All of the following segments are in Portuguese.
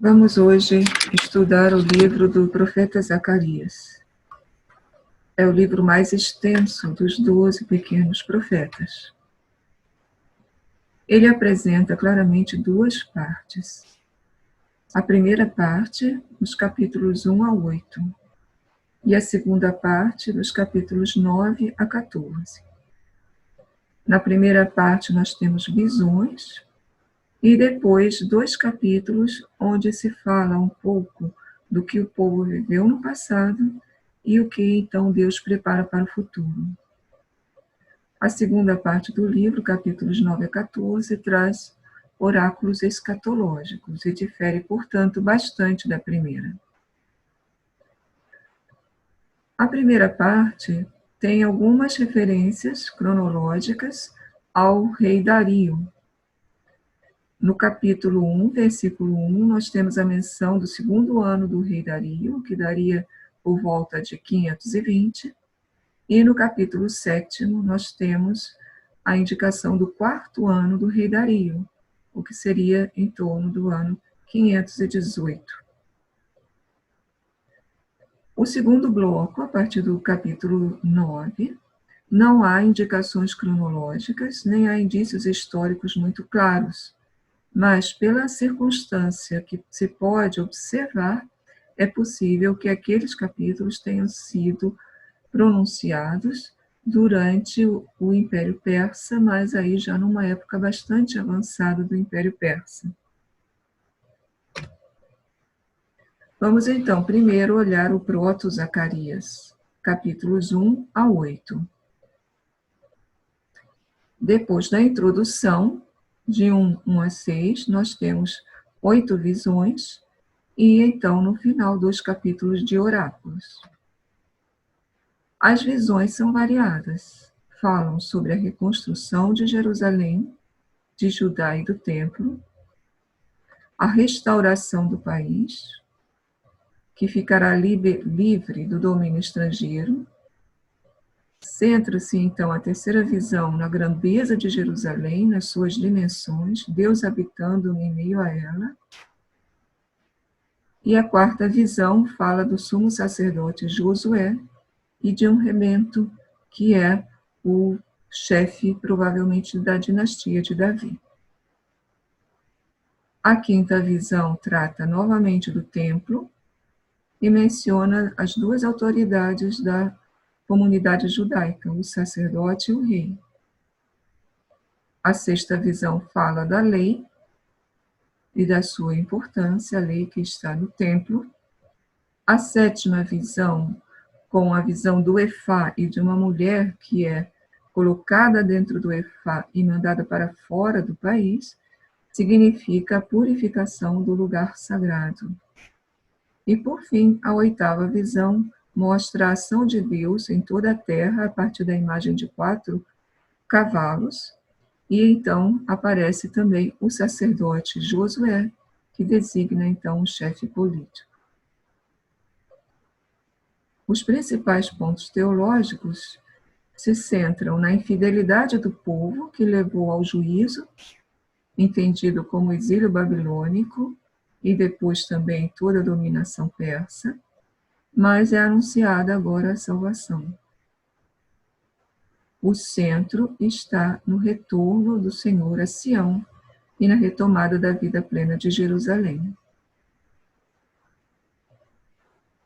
Vamos hoje estudar o livro do profeta Zacarias. É o livro mais extenso dos 12 pequenos profetas. Ele apresenta claramente duas partes. A primeira parte, nos capítulos 1 a 8, e a segunda parte, dos capítulos 9 a 14. Na primeira parte, nós temos visões, e depois 2 capítulos onde se fala um pouco do que o povo viveu no passado e o que então Deus prepara para o futuro. A segunda parte do livro, capítulos 9 a 14, traz oráculos escatológicos e difere, portanto, bastante da primeira. A primeira parte tem algumas referências cronológicas ao rei Dario. No capítulo 1, versículo 1, nós temos a menção do 2º ano do rei Dario, que daria por volta de 520, e no capítulo 7, nós temos a indicação do 4º ano do rei Dario, o que seria em torno do ano 518. O segundo bloco, a partir do capítulo 9, não há indicações cronológicas, nem há indícios históricos muito claros, mas pela circunstância que se pode observar, é possível que aqueles capítulos tenham sido pronunciados durante o Império Persa, mas aí já numa época bastante avançada do Império Persa. Vamos então primeiro olhar o proto-Zacarias, capítulos 1 a 8. Depois da introdução, de 1 a 6, nós temos 8 visões, e então no final 2 capítulos de oráculos. As visões são variadas, falam sobre a reconstrução de Jerusalém, de Judá e do templo, a restauração do país, que ficará livre do domínio estrangeiro. Centra-se, então, a terceira visão na grandeza de Jerusalém, nas suas dimensões, Deus habitando em meio a ela. E a quarta visão fala do sumo sacerdote Josué e de um rebento que é o chefe, provavelmente, da dinastia de Davi. A quinta visão trata novamente do templo e menciona as 2 autoridades da comunidade judaica, o sacerdote e o rei. A sexta visão fala da lei e da sua importância, a lei que está no templo. A sétima visão, com a visão do Efá e de uma mulher que é colocada dentro do Efá e mandada para fora do país, significa a purificação do lugar sagrado. E, por fim, a oitava visão mostra a ação de Deus em toda a terra a partir da imagem de 4 cavalos, e então aparece também o sacerdote Josué, que designa então o chefe político. Os principais pontos teológicos se centram na infidelidade do povo, que levou ao juízo, entendido como exílio babilônico, e depois também toda a dominação persa, mas é anunciada agora a salvação. O centro está no retorno do Senhor a Sião e na retomada da vida plena de Jerusalém.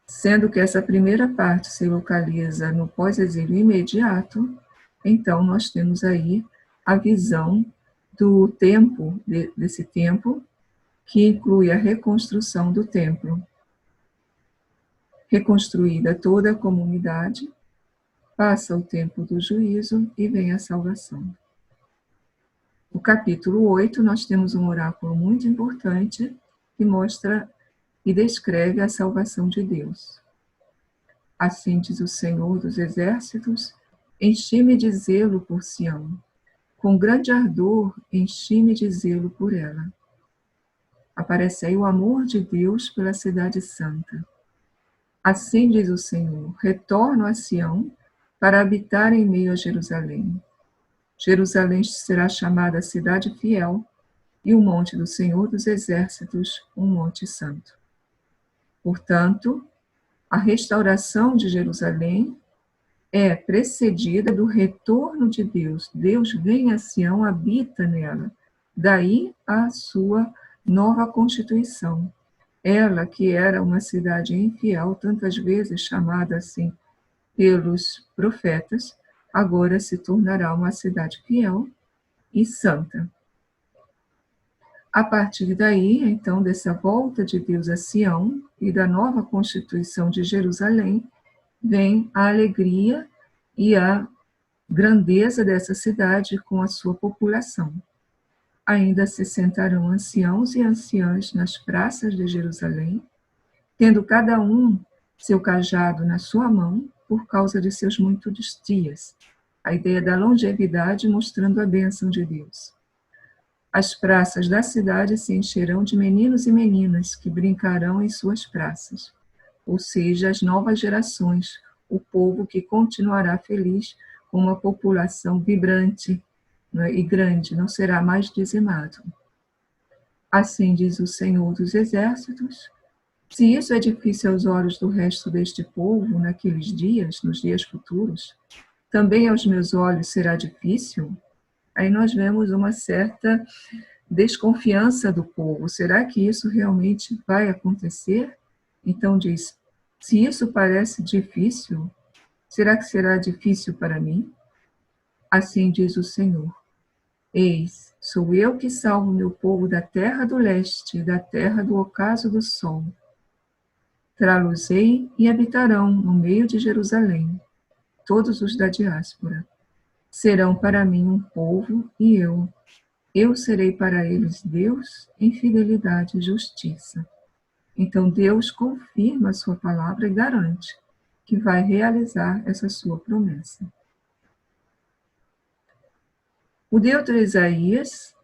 Sendo que essa primeira parte se localiza no pós-exílio imediato, então nós temos aí a visão do tempo, desse tempo, que inclui a reconstrução do templo. Reconstruída toda a comunidade, passa o tempo do juízo e vem a salvação. No capítulo 8, nós temos um oráculo muito importante que mostra e descreve a salvação de Deus. Assim diz o Senhor dos Exércitos: enchi-me de zelo por Sião, com grande ardor enchi-me de zelo por ela. Aparece aí o amor de Deus pela cidade santa. Assim diz o Senhor: retorno a Sião para habitar em meio a Jerusalém. Jerusalém será chamada cidade fiel, e o monte do Senhor dos Exércitos, um monte santo. Portanto, a restauração de Jerusalém é precedida do retorno de Deus. Deus vem a Sião, habita nela. Daí a sua nova constituição. Ela, que era uma cidade infiel, tantas vezes chamada assim pelos profetas, agora se tornará uma cidade fiel e santa. A partir daí, então, dessa volta de Deus a Sião e da nova constituição de Jerusalém, vem a alegria e a grandeza dessa cidade com a sua população. Ainda se sentarão anciãos e anciãs nas praças de Jerusalém, tendo cada um seu cajado na sua mão por causa de seus muitos dias. A ideia da longevidade mostrando a bênção de Deus. As praças da cidade se encherão de meninos e meninas que brincarão em suas praças, ou seja, as novas gerações, o povo que continuará feliz com uma população vibrante, e grande, não será mais dizimado. Assim diz o Senhor dos Exércitos: se isso é difícil aos olhos do resto deste povo naqueles dias, nos dias futuros, também aos meus olhos será difícil? Aí nós vemos uma certa desconfiança do povo. Será que isso realmente vai acontecer? Então diz: se isso parece difícil, será que será difícil para mim? Assim diz o Senhor: eis, sou eu que salvo meu povo da terra do leste, da terra do ocaso do sol. Trá-los-ei e habitarão no meio de Jerusalém, todos os da diáspora. Serão para mim um povo e eu serei para eles Deus em fidelidade e justiça. Então Deus confirma a sua palavra e garante que vai realizar essa sua promessa. O Deutero Isaías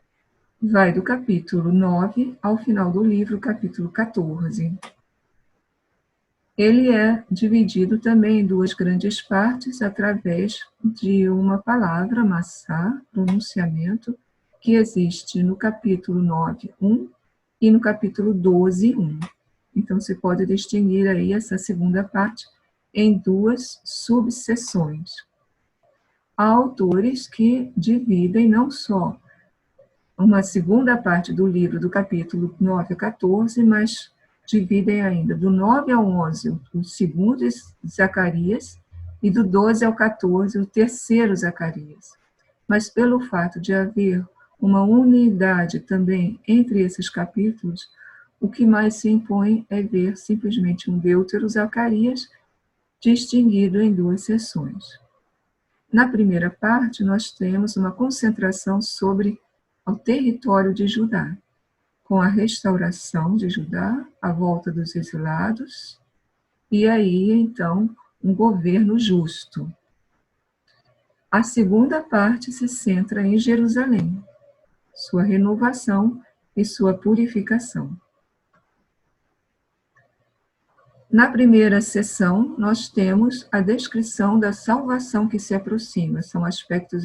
vai do capítulo 9 ao final do livro, capítulo 14. Ele é dividido também em duas grandes partes através de uma palavra, massá, pronunciamento, que existe no capítulo 9, 1 e no capítulo 12, 1. Então, se pode distinguir aí essa segunda parte em duas subseções. Há autores que dividem não só uma segunda parte do livro, do capítulo 9 a 14, mas dividem ainda do 9 ao 11 o segundo Zacarias e do 12 ao 14 o terceiro Zacarias. Mas pelo fato de haver uma unidade também entre esses capítulos, o que mais se impõe é ver simplesmente um Deutero Zacarias distinguido em duas seções. Na primeira parte, nós temos uma concentração sobre o território de Judá, com a restauração de Judá, a volta dos exilados, e aí, então, um governo justo. A segunda parte se centra em Jerusalém, sua renovação e sua purificação. Na primeira seção, nós temos a descrição da salvação que se aproxima, são aspectos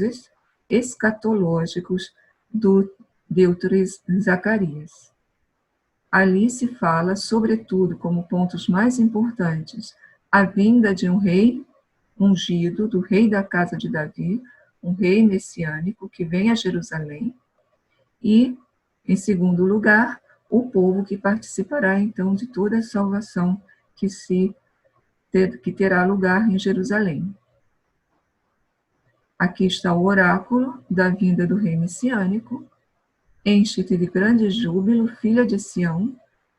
escatológicos do Deutero Zacarias. Ali se fala, sobretudo, como pontos mais importantes, a vinda de um rei ungido, do rei da casa de Davi, um rei messiânico que vem a Jerusalém, e, em segundo lugar, o povo que participará, então, de toda a salvação que terá lugar em Jerusalém. Aqui está o oráculo da vinda do rei messiânico. Enche-te de grande júbilo, filha de Sião,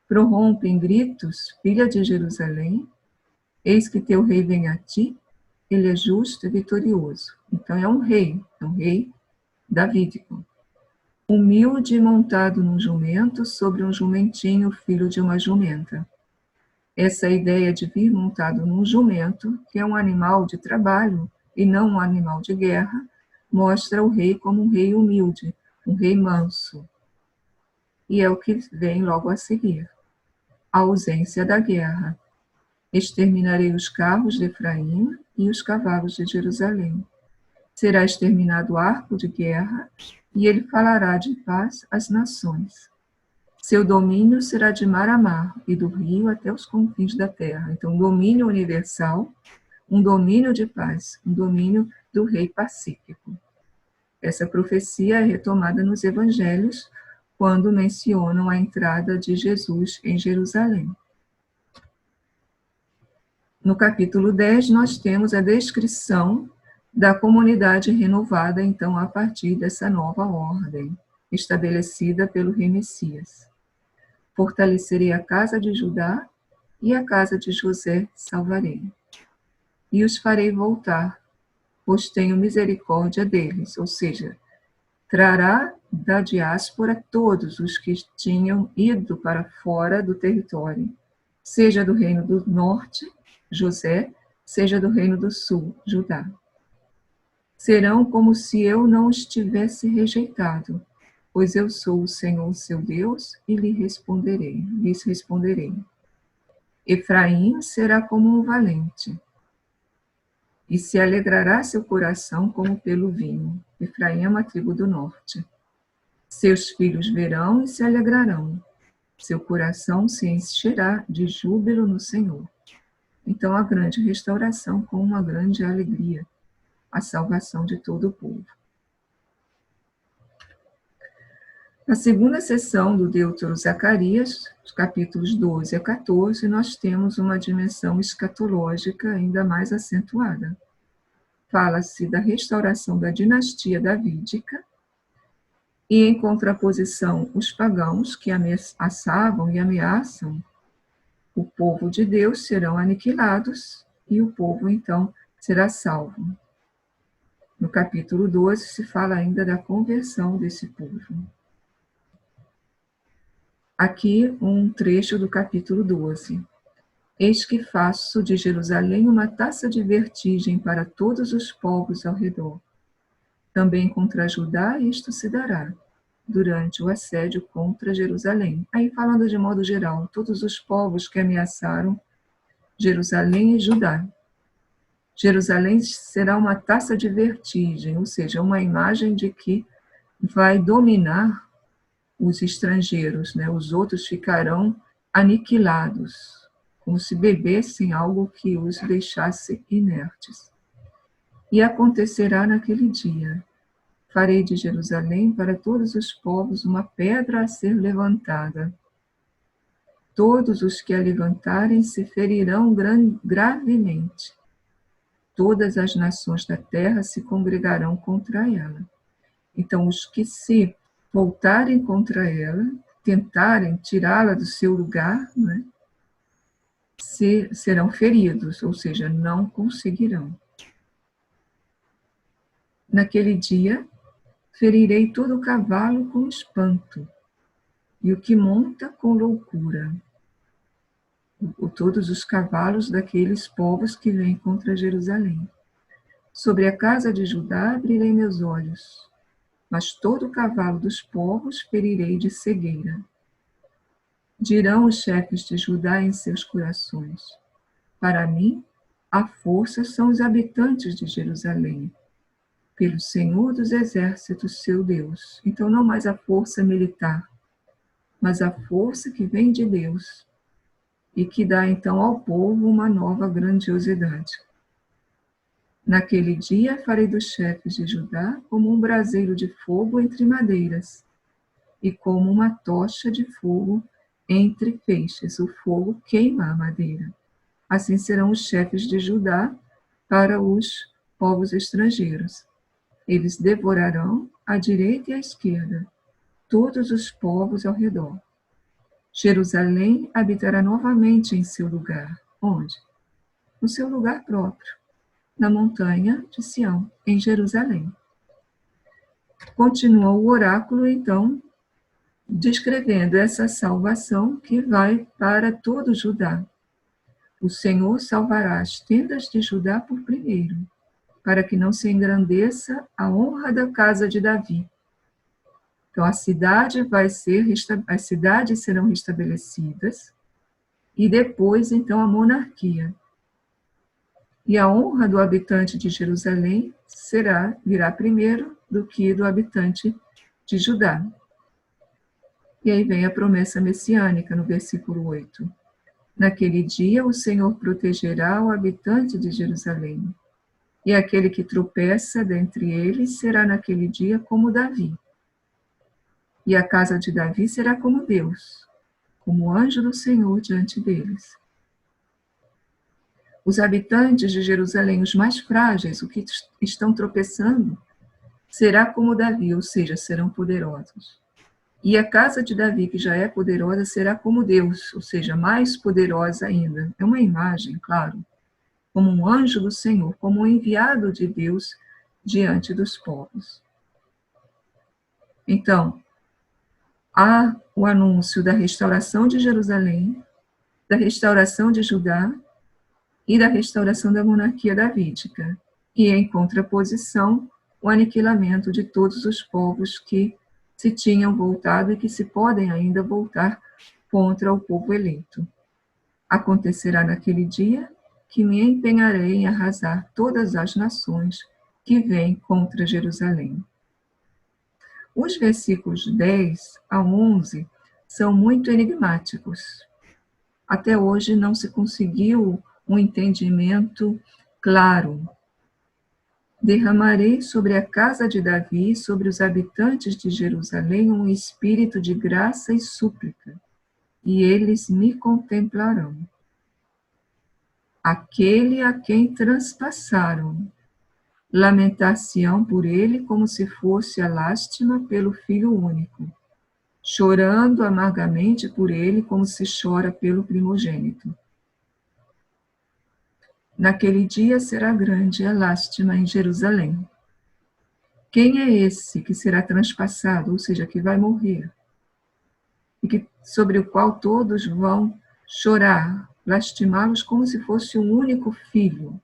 prorrompe em gritos, filha de Jerusalém. Eis que teu rei vem a ti, ele é justo e vitorioso. Então é um rei davídico. Humilde e montado num jumento, sobre um jumentinho, filho de uma jumenta. Essa ideia de vir montado num jumento, que é um animal de trabalho e não um animal de guerra, mostra o rei como um rei humilde, um rei manso. E é o que vem logo a seguir. A ausência da guerra. Exterminarei os carros de Efraim e os cavalos de Jerusalém. Será exterminado o arco de guerra e ele falará de paz às nações. Seu domínio será de mar a mar e do rio até os confins da terra. Então, domínio universal, um domínio de paz, um domínio do rei pacífico. Essa profecia é retomada nos evangelhos, quando mencionam a entrada de Jesus em Jerusalém. No capítulo 10, nós temos a descrição da comunidade renovada, então, a partir dessa nova ordem, estabelecida pelo rei Messias. Fortalecerei a casa de Judá e a casa de José salvarei. E os farei voltar, pois tenho misericórdia deles, ou seja, trará da diáspora todos os que tinham ido para fora do território, seja do reino do norte, José, seja do reino do sul, Judá. Serão como se eu não os tivesse rejeitado, pois eu sou o Senhor seu Deus e lhes responderei. Efraim será como um valente, e se alegrará seu coração como pelo vinho. Efraim é uma tribo do norte. Seus filhos verão e se alegrarão. Seu coração se encherá de júbilo no Senhor. Então, a grande restauração com uma grande alegria, a salvação de todo o povo. Na segunda sessão do Deutero Zacarias, os capítulos 12 a 14, nós temos uma dimensão escatológica ainda mais acentuada. Fala-se da restauração da dinastia davídica e, em contraposição, os pagãos que ameaçavam e ameaçam o povo de Deus serão aniquilados e o povo, então, será salvo. No capítulo 12 se fala ainda da conversão desse povo. Aqui um trecho do capítulo 12. Eis que faço de Jerusalém uma taça de vertigem para todos os povos ao redor. Também contra Judá isto se dará, durante o assédio contra Jerusalém. Aí falando de modo geral, todos os povos que ameaçaram Jerusalém e Judá. Jerusalém será uma taça de vertigem, ou seja, uma imagem de que vai dominar os estrangeiros, né? Os outros ficarão aniquilados, como se bebessem algo que os deixasse inertes. E acontecerá naquele dia: farei de Jerusalém para todos os povos uma pedra a ser levantada. Todos os que a levantarem se ferirão gravemente. Todas as nações da terra se congregarão contra ela. Então, os que se voltarem contra ela, tentarem tirá-la do seu lugar, né, serão feridos, ou seja, não conseguirão. Naquele dia, ferirei todo o cavalo com espanto, e o que monta com loucura. Todos os cavalos daqueles povos que vêm contra Jerusalém. Sobre a casa de Judá abrirei meus olhos, mas todo o cavalo dos povos ferirei de cegueira. Dirão os chefes de Judá em seus corações: para mim, a força são os habitantes de Jerusalém, pelo Senhor dos exércitos, seu Deus. Então, não mais a força militar, mas a força que vem de Deus e que dá, então, ao povo uma nova grandiosidade. Naquele dia farei dos chefes de Judá como um braseiro de fogo entre madeiras e como uma tocha de fogo entre feixes. O fogo queima a madeira. Assim serão os chefes de Judá para os povos estrangeiros. Eles devorarão à direita e à esquerda todos os povos ao redor. Jerusalém habitará novamente em seu lugar. Onde? No seu lugar próprio, na montanha de Sião, em Jerusalém. Continua o oráculo, então, descrevendo essa salvação que vai para todo Judá. O Senhor salvará as tendas de Judá por primeiro, para que não se engrandeça a honra da casa de Davi. Então, as cidades serão restabelecidas, e depois, então, a monarquia. E a honra do habitante de Jerusalém virá primeiro do que do habitante de Judá. E aí vem a promessa messiânica no versículo 8. Naquele dia o Senhor protegerá o habitante de Jerusalém, e aquele que tropeça dentre eles será naquele dia como Davi. E a casa de Davi será como Deus, como anjo do Senhor diante deles. Os habitantes de Jerusalém, os mais frágeis, os que estão tropeçando, será como Davi, ou seja, serão poderosos. E a casa de Davi, que já é poderosa, será como Deus, ou seja, mais poderosa ainda. É uma imagem, claro, como um anjo do Senhor, como um enviado de Deus diante dos povos. Então, há o anúncio da restauração de Jerusalém, da restauração de Judá e da restauração da monarquia davídica. E, em contraposição, o aniquilamento de todos os povos que se tinham voltado e que se podem ainda voltar contra o povo eleito. Acontecerá naquele dia que me empenharei em arrasar todas as nações que vêm contra Jerusalém. Os versículos 10 a 11 são muito enigmáticos. Até hoje não se conseguiu um entendimento claro. Derramarei sobre a casa de Davi, sobre os habitantes de Jerusalém, um espírito de graça e súplica, e eles me contemplarão. Aquele a quem transpassaram, lamentar-se-ão por ele como se fosse a lástima pelo filho único, chorando amargamente por ele como se chora pelo primogênito. Naquele dia será grande a lástima em Jerusalém. Quem é esse que será transpassado, ou seja, que vai morrer, e sobre o qual todos vão chorar, lastimá-los como se fosse um único filho?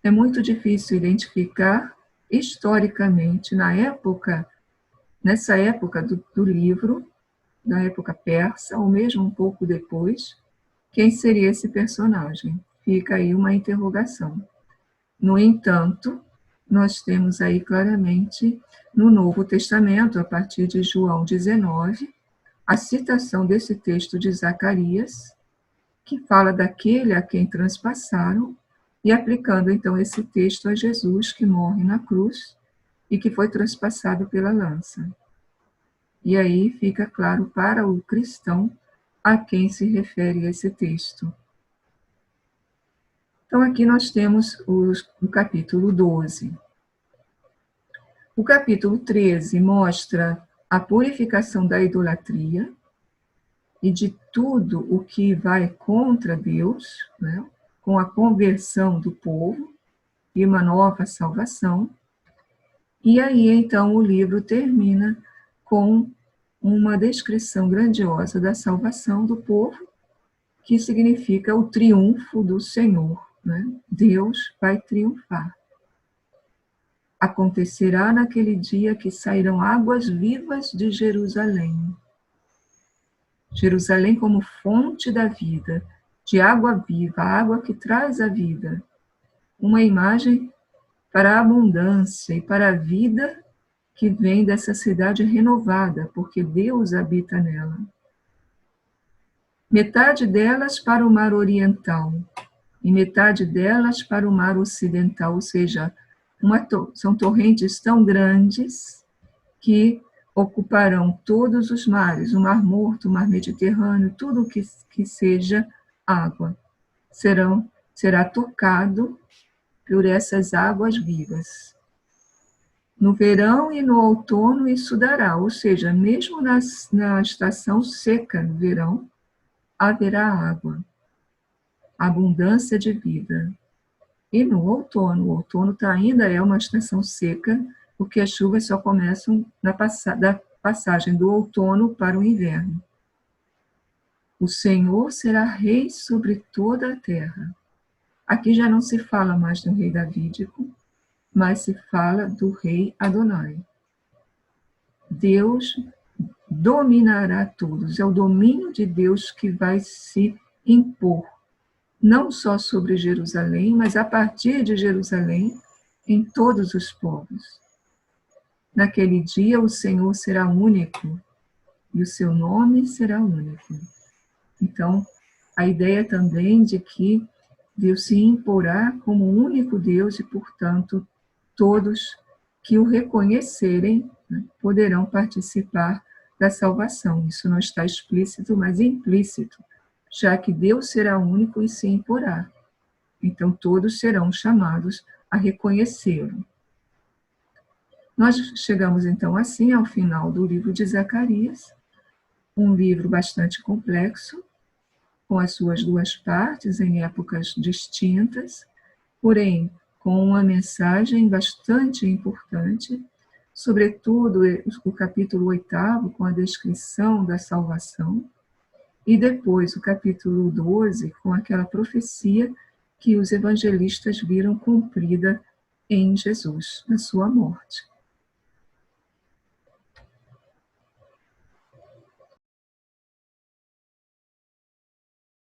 É muito difícil identificar historicamente, nessa época do livro, na época persa, ou mesmo um pouco depois, quem seria esse personagem? Fica aí uma interrogação. No entanto, nós temos aí claramente no Novo Testamento, a partir de João 19, a citação desse texto de Zacarias, que fala daquele a quem transpassaram, e aplicando então esse texto a Jesus, que morre na cruz e que foi transpassado pela lança. E aí fica claro para o cristão a quem se refere esse texto. Então, aqui nós temos o capítulo 12. O capítulo 13 mostra a purificação da idolatria e de tudo o que vai contra Deus, né, com a conversão do povo e uma nova salvação. E aí, então, o livro termina com uma descrição grandiosa da salvação do povo, que significa o triunfo do Senhor, né? Deus vai triunfar. Acontecerá naquele dia que sairão águas vivas de Jerusalém. Jerusalém como fonte da vida, de água viva, a água que traz a vida. Uma imagem para a abundância e para a vida que vem dessa cidade renovada, porque Deus habita nela. Metade delas para o mar oriental e metade delas para o mar ocidental, ou seja, são torrentes tão grandes que ocuparão todos os mares, o Mar Morto, o Mar Mediterrâneo, tudo que seja água, será tocado por essas águas vivas. No verão e no outono isso dará, ou seja, mesmo na estação seca, no verão, haverá água, abundância de vida. E no outono, o outono ainda é uma estação seca, porque as chuvas só começam da passagem do outono para o inverno. O Senhor será rei sobre toda a terra. Aqui já não se fala mais do rei davídico, mas se fala do rei Adonai. Deus dominará todos, é o domínio de Deus que vai se impor, não só sobre Jerusalém, mas a partir de Jerusalém, em todos os povos. naquele dia o Senhor será único e o seu nome será único. Então, a ideia também de que Deus se imporá como o único Deus e, portanto, todos que o reconhecerem, né, poderão participar da salvação. Isso não está explícito, mas implícito, já que Deus será único e se imporá. Então, todos serão chamados a reconhecê-lo. Nós chegamos, então, assim, ao final do livro de Zacarias, um livro bastante complexo, com as suas duas partes, em épocas distintas, porém, com uma mensagem bastante importante, sobretudo o capítulo 8º, com a descrição da salvação, e depois o capítulo 12, com aquela profecia que os evangelistas viram cumprida em Jesus, na sua morte.